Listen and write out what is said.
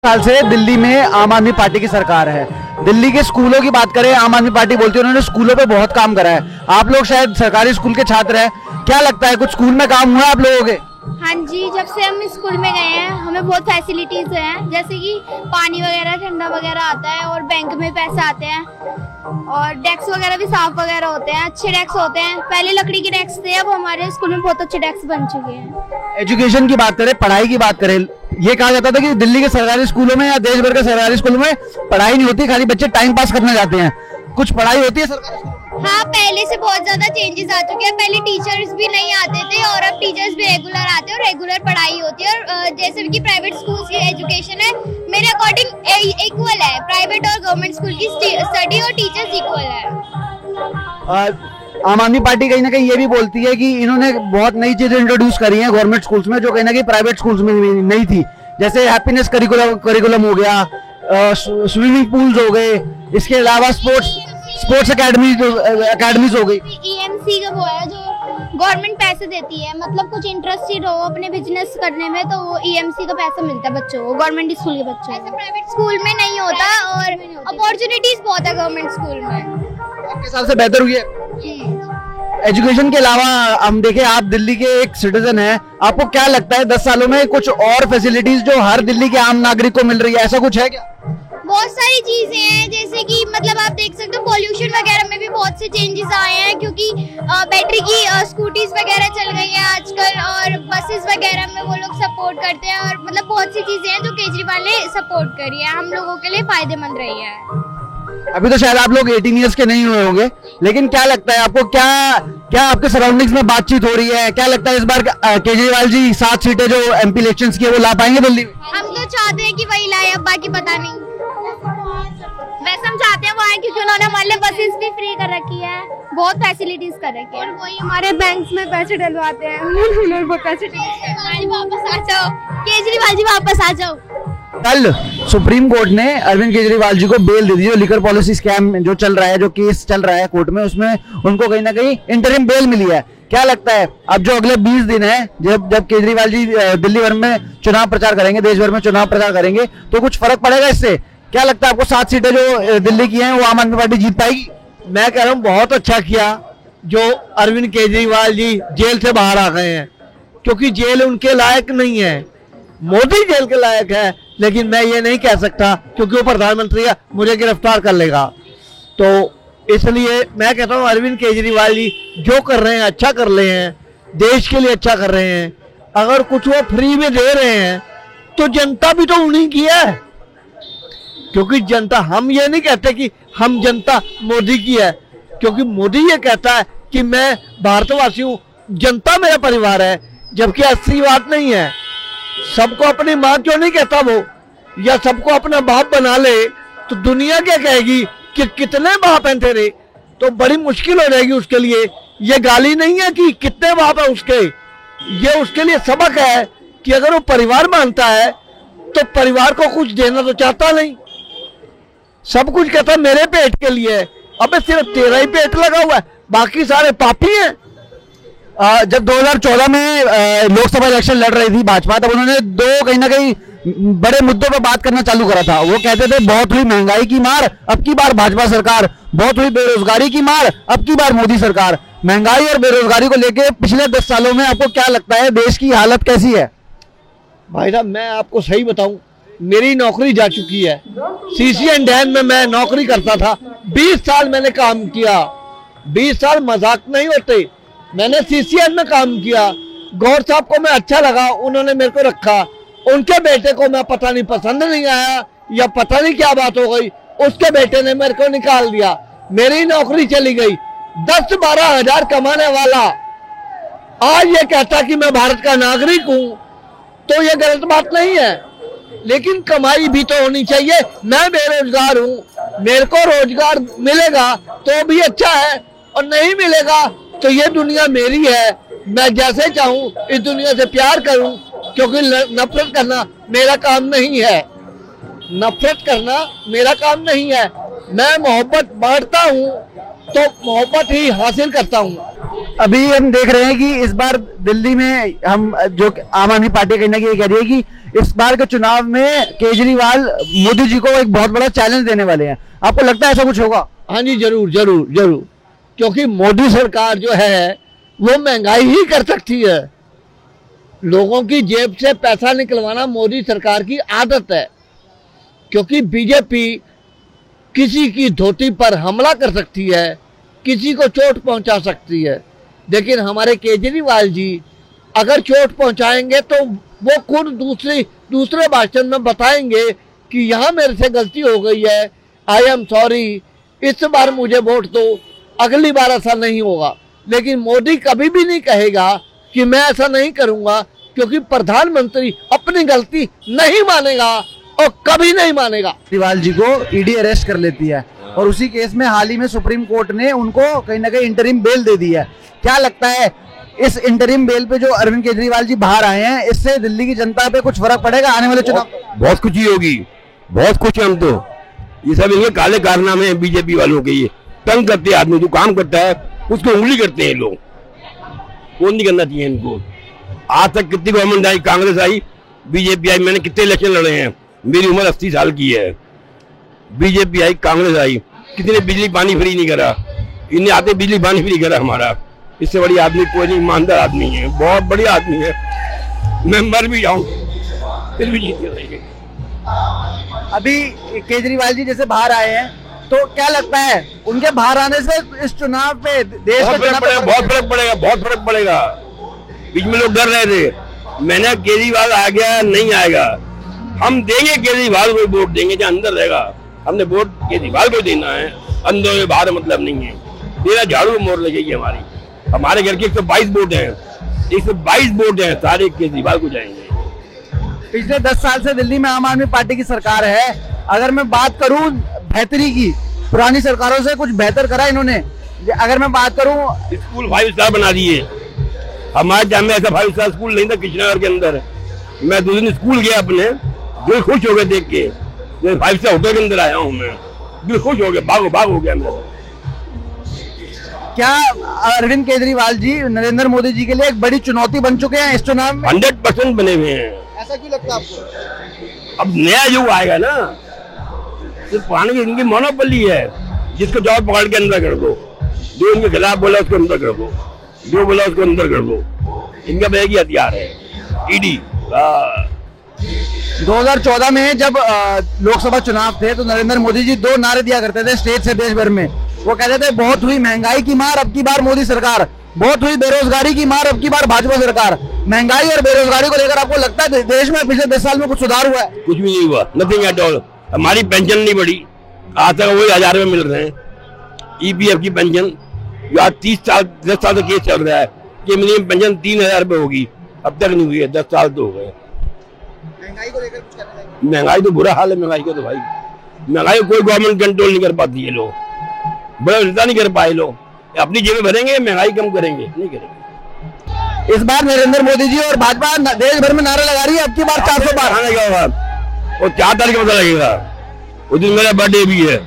साल से दिल्ली में आम आदमी पार्टी की सरकार है। दिल्ली के स्कूलों की बात करें, आम आदमी पार्टी बोलती है उन्होंने स्कूलों पे बहुत काम करा है। आप लोग शायद सरकारी स्कूल के छात्र हैं, क्या लगता है कुछ स्कूल में काम हुआ आप लोगों के? हाँ जी, जब से हम स्कूल में गए हैं हमें बहुत फैसिलिटीज हैं, जैसे कि पानी वगैरह ठंडा वगैरह आता है और बैंक में पैसे आते हैं और डेस्क वगैरह भी साफ वगैरह होते हैं, अच्छे डेस्क होते हैं। पहले लकड़ी के डेस्क थे, अब हमारे स्कूल में बहुत अच्छे डेस्क बन चुके हैं। एजुकेशन की बात करें, पढ़ाई की बात करें, ये कहा जाता था कि दिल्ली के सरकारी स्कूलों में या देश भर के सरकारी स्कूलों में पढ़ाई नहीं होती, खाली बच्चे टाइम पास करने जाते हैं। कुछ पढ़ाई होती है सरकारी? हाँ, पहले से बहुत ज्यादा चेंजेस आ चुके हैं। पहले टीचर्स भी नहीं आते थे और अब टीचर्स भी रेगुलर आते हैं और रेगुलर पढ़ाई होती है। और जैसे कि प्राइवेट स्कूल की एजुकेशन है, मेरे अकॉर्डिंग इक्वल है। प्राइवेट और गवर्नमेंट स्कूल की स्टडी और टीचर्स इक्वल है। आम आदमी पार्टी कहीं ना कहीं ये भी बोलती है कि इन्होंने बहुत नई चीजें इंट्रोड्यूस करी हैं गवर्नमेंट स्कूल्स में, जो कहीं ना कहीं प्राइवेट स्कूल्स में नहीं थी। जैसे हैप्पीनेस करिकुलम हो गया, स्विमिंग पूल्स हो गए, इसके अलावा स्पोर्ट्स अकेडमीज हो गई। EMC का वो है जो गवर्नमेंट पैसे देती है, मतलब कुछ इंटरेस्टेड हो अपने बिजनेस करने में तो वो EMC का पैसा मिलता है बच्चों को, गवर्नमेंट स्कूल के बच्चों को। ऐसे प्राइवेट स्कूल में नहीं होता और अपॉर्चुनिटीज बहुत है गवर्नमेंट स्कूल में। आपके हिसाब से बेहतर हुई है? एजुकेशन के अलावा हम देखें, आप दिल्ली के एक सिटीजन हैं, आपको क्या लगता है 10 सालों में कुछ और फैसिलिटीज जो हर दिल्ली के आम नागरिक को मिल रही है, ऐसा कुछ है क्या? बहुत सारी चीजें हैं, जैसे कि मतलब आप देख सकते हो पॉल्यूशन वगैरह में भी बहुत से चेंजेस आए हैं, क्योंकि बैटरी की स्कूटीज वगैरह चल गई हैं आजकल और बसेस वगैरह में वो लोग सपोर्ट करते हैं। और मतलब बहुत सी चीजें हैं जो केजरीवाल ने सपोर्ट करी है, हम लोगों के लिए फायदेमंद रही है। अभी तो शायद आप लोग 18 ईयर्स के नहीं हुए होंगे, लेकिन क्या लगता है आपको, क्या आपके सराउंडिंग्स में बातचीत हो रही है? क्या लगता है इस बार केजरीवाल जी 7 सीटें जो MP इलेक्शंस की है वो ला पाएंगे दिल्ली में? हम तो चाहते हैं कि वही लाए, अब बाकी पता नहीं। वैसे हम चाहते हैं वो आए, क्योंकि उन्होंने हमारे लिए बसेस भी फ्री कर रखी है, बहुत फैसिलिटीज कर रखी है और वही हमारे बैंक्स में पैसे डलवाते हैं। उन्होंने बहुत फैसिलिटीज। वापस आ जाओ केजरीवाल जी, वापस आ जाओ। कल सुप्रीम कोर्ट ने अरविंद केजरीवाल जी को बेल दे दी, जो लिकर पॉलिसी स्कैम जो चल रहा है, जो केस चल रहा है कोर्ट में, उसमें उनको कहीं ना कहीं इंटरिम बेल मिली है। क्या लगता है अब जो अगले 20 दिन है, जब केजरीवाल जी दिल्ली भर में चुनाव प्रचार करेंगे, देश भर में चुनाव प्रचार करेंगे, तो कुछ फर्क पड़ेगा इससे? क्या लगता है आपको 7 सीटें जो दिल्ली की हैं वो आम आदमी पार्टी जीत पाएगी? मैं कह रहा हूँ बहुत अच्छा किया जो अरविंद केजरीवाल जी जेल से बाहर आ गए हैं, क्योंकि जेल उनके लायक नहीं है। मोदी जेल के लायक है, लेकिन मैं ये नहीं कह सकता क्योंकि वो प्रधानमंत्री है, मुझे गिरफ्तार कर लेगा। तो इसलिए मैं कहता हूँ अरविंद केजरीवाल जी जो कर रहे हैं अच्छा कर रहे हैं, देश के लिए अच्छा कर रहे हैं। अगर कुछ वो फ्री में दे रहे हैं तो जनता भी तो उन्हीं की है, क्योंकि जनता, हम ये नहीं कहते कि हम जनता मोदी की है, क्योंकि मोदी ये कहता है कि मैं भारतवासी हूँ, जनता मेरा परिवार है, जबकि असली बात नहीं है। सबको अपनी माँ क्यों नहीं कहता वो, या सबको अपना बाप बना ले तो दुनिया क्या कहेगी कि कितने बाप हैं तेरे, तो बड़ी मुश्किल हो जाएगी उसके लिए। ये गाली नहीं है कि कितने बाप है उसके, ये उसके लिए सबक है कि अगर वो परिवार मानता है तो परिवार को कुछ देना तो चाहता नहीं, सब कुछ कहता मेरे पेट के लिए। अबे सिर्फ तेरा ही पेट लगा हुआ है, बाकी सारे पापी हैं। जब 2014 में लोकसभा इलेक्शन लड़ रही थी भाजपा, तब उन्होंने दो कहीं ना कहीं बड़े मुद्दों पर बात करना चालू करा था। वो कहते थे बहुत हुई महंगाई की मार, अब की बार भाजपा सरकार, बहुत हुई बेरोजगारी की मार, अब की बार मोदी सरकार। महंगाई और बेरोजगारी को लेकर पिछले 10 सालों में आपको क्या लगता है देश की हालत कैसी है? भाई साहब मैं आपको सही बताऊं, मेरी नौकरी जा चुकी है। CCN में मैं नौकरी करता था, 20 साल मैंने काम किया। 20 साल मजाक नहीं होते। मैंने CCN में काम किया, गौर साहब को मैं अच्छा लगा, उन्होंने मेरे को रखा। उनके बेटे को मैं पता नहीं पसंद नहीं आया या पता नहीं क्या बात हो गई, उसके बेटे ने मेरे को निकाल दिया, मेरी नौकरी चली गई। 10-12 हजार कमाने वाला आज ये कहता कि मैं भारत का नागरिक हूं, तो ये गलत बात नहीं है, लेकिन कमाई भी तो होनी चाहिए। मैं बेरोजगार हूँ, मेरे को रोजगार मिलेगा तो भी अच्छा है, और नहीं मिलेगा तो ये दुनिया मेरी है, मैं जैसे चाहूँ इस दुनिया से प्यार करूँ, क्योंकि नफरत करना मेरा काम नहीं है। नफरत करना मेरा काम नहीं है। मैं मोहब्बत बांटता हूँ तो मोहब्बत ही हासिल करता हूँ। अभी हम देख रहे हैं कि इस बार दिल्ली में हम जो आम आदमी पार्टी कहीं ना कहीं कह रही है कि इस बार के चुनाव में केजरीवाल मोदी जी को एक बहुत बड़ा चैलेंज देने वाले हैं। आपको लगता है ऐसा कुछ होगा? हाँ जी, जरूर जरूर जरूर, क्योंकि मोदी सरकार जो है वो महंगाई ही कर सकती है। लोगों की जेब से पैसा निकलवाना मोदी सरकार की आदत है, क्योंकि बीजेपी किसी की धोती पर हमला कर सकती है, किसी को चोट पहुंचा सकती है, लेकिन हमारे केजरीवाल जी अगर चोट पहुंचाएंगे तो वो खुद दूसरे भाषण में बताएंगे कि यहाँ मेरे से गलती हो गई है, आई एम सॉरी, इस बार मुझे वोट दो, अगली बार ऐसा नहीं होगा। लेकिन मोदी कभी भी नहीं कहेगा कि मैं ऐसा नहीं करूंगा, क्योंकि प्रधानमंत्री अपनी गलती नहीं मानेगा और कभी नहीं मानेगा। केजरीवाल जी को ईडी अरेस्ट कर लेती है और उसी केस में हाल ही में सुप्रीम कोर्ट ने उनको कहीं ना कहीं इंटरिम बेल दे दी है। क्या लगता है इस इंटरिम बेल पे जो अरविंद केजरीवाल जी बाहर आए हैं, इससे दिल्ली की जनता पे कुछ फर्क पड़ेगा आने वाले चुनाव? बहुत कुछ ही होगी, बहुत कुछ। हम तो ये सब इनके काले कारनामे हैं बीजेपी वालों के। ये तंग करते हैं आदमी, जो काम करता है उसको उंगली करते हैं लोग। वो नहीं करना चाहिए इनको। आज तक कितनी गवर्नमेंट आई, कांग्रेस आई, बीजेपी आई, मैंने कितने इलेक्शन लड़े हैं, मेरी उम्र 80 साल की है। बीजेपी आई, कांग्रेस आई, कितने बिजली पानी फ्री नहीं करा, इन्हें आते बिजली पानी फ्री करा हमारा। इससे बड़ी आदमी कोई नहीं, ईमानदार आदमी है, बहुत बढ़िया आदमी है। मैं मर भी जाऊं फिर भी जीत के रहेंगे। अभी केजरीवाल जी जैसे बाहर आए हैं, तो क्या लगता है उनके बाहर आने से इस चुनाव पे देश बहुत फर्क पड़ेगा, बहुत फर्क पड़ेगा, बहुत फर्क पड़ेगा। बीच में लोग डर रहे थे, मैंने केजरीवाल आ गया नहीं आएगा, हम देंगे केजरीवाल को वोट देंगे, जो अंदर रहेगा हमने वोट केजरीवाल को देना है, अंदर में बाहर मतलब नहीं है। तेरा झाड़ू मोड़ लगेगी हमारे घर के 122 वोट हैं, 122 वोट हैं, सारे केजरीवाल को जाएंगे। पिछले 10 साल से दिल्ली में आम आदमी पार्टी की सरकार है। अगर मैं बात करूं बेहतरी की, पुरानी सरकारों से कुछ बेहतर करा इन्होंने। अगर मैं बात करूं, स्कूल 5 स्टार बना दिए। हमारे टाइम में ऐसा 5 स्टार स्कूल नहीं था कृष्णनगर के अंदर। मैं 2 दिन स्कूल गया अपने, दिल खुश हो गया देख के। 5 स्टार होटल के अंदर आया हूँ मैं, दिल खुश हो गया, भाग हो गया मेरा। क्या अरविंद केजरीवाल जी नरेंद्र मोदी जी के लिए एक बड़ी चुनौती बन चुके हैं इस चुनाव में? 100% बने हुए हैं। ऐसा क्यों लगता है आपको? अब नया युग आएगा ना, तो पुराने की इनकी मोनोपोली है। जिसको जॉब पकड़ के अंदर कर दो, जो इनके खिलाफ बोला उसको अंदर कर दो, जो बोला उसको अंदर कर दो। इनका बैग ही हथियार है, ईडी। 2014 में जब लोकसभा चुनाव थे तो नरेंद्र मोदी जी 2 नारे दिया करते थे स्टेज से देश भर में। वो कहते थे बहुत हुई महंगाई की मार अब की बार मोदी सरकार, बहुत हुई बेरोजगारी की मार अब की बार भाजपा सरकार। महंगाई और बेरोजगारी को लेकर आपको लगता है देश में पिछले 10 साल में कुछ सुधार हुआ है? कुछ भी नहीं हुआ, नथिंग एट ऑल। हमारी पेंशन नहीं बढ़ी, आज तक वही 1000 रुपए मिल रहे हैं। ईपीएफ की पेंशन जो आज 10 साल से केस चल रहा है कि मिनिमम पेंशन 3000 रुपए होगी, अब तक नहीं हुई है। 10 साल तो हो गए। महंगाई को लेकर कुछ करना चाहिए। महंगाई तो बुरा हाल है महंगाई का। तो भाई महंगाई को कोई गवर्नमेंट कंट्रोल नहीं कर पाती है, लोग बड़ा नेता नहीं कर पाए। लोग अपनी जेबें भरेंगे, महंगाई कम करेंगे, नहीं करेंगे। इस बार नरेंद्र मोदी जी और भाजपा देश भर में नारा लगा रही है अब की बार 400 पार। और 4 तारीख को पता लगेगा, उस दिन मेरा बर्थडे भी है।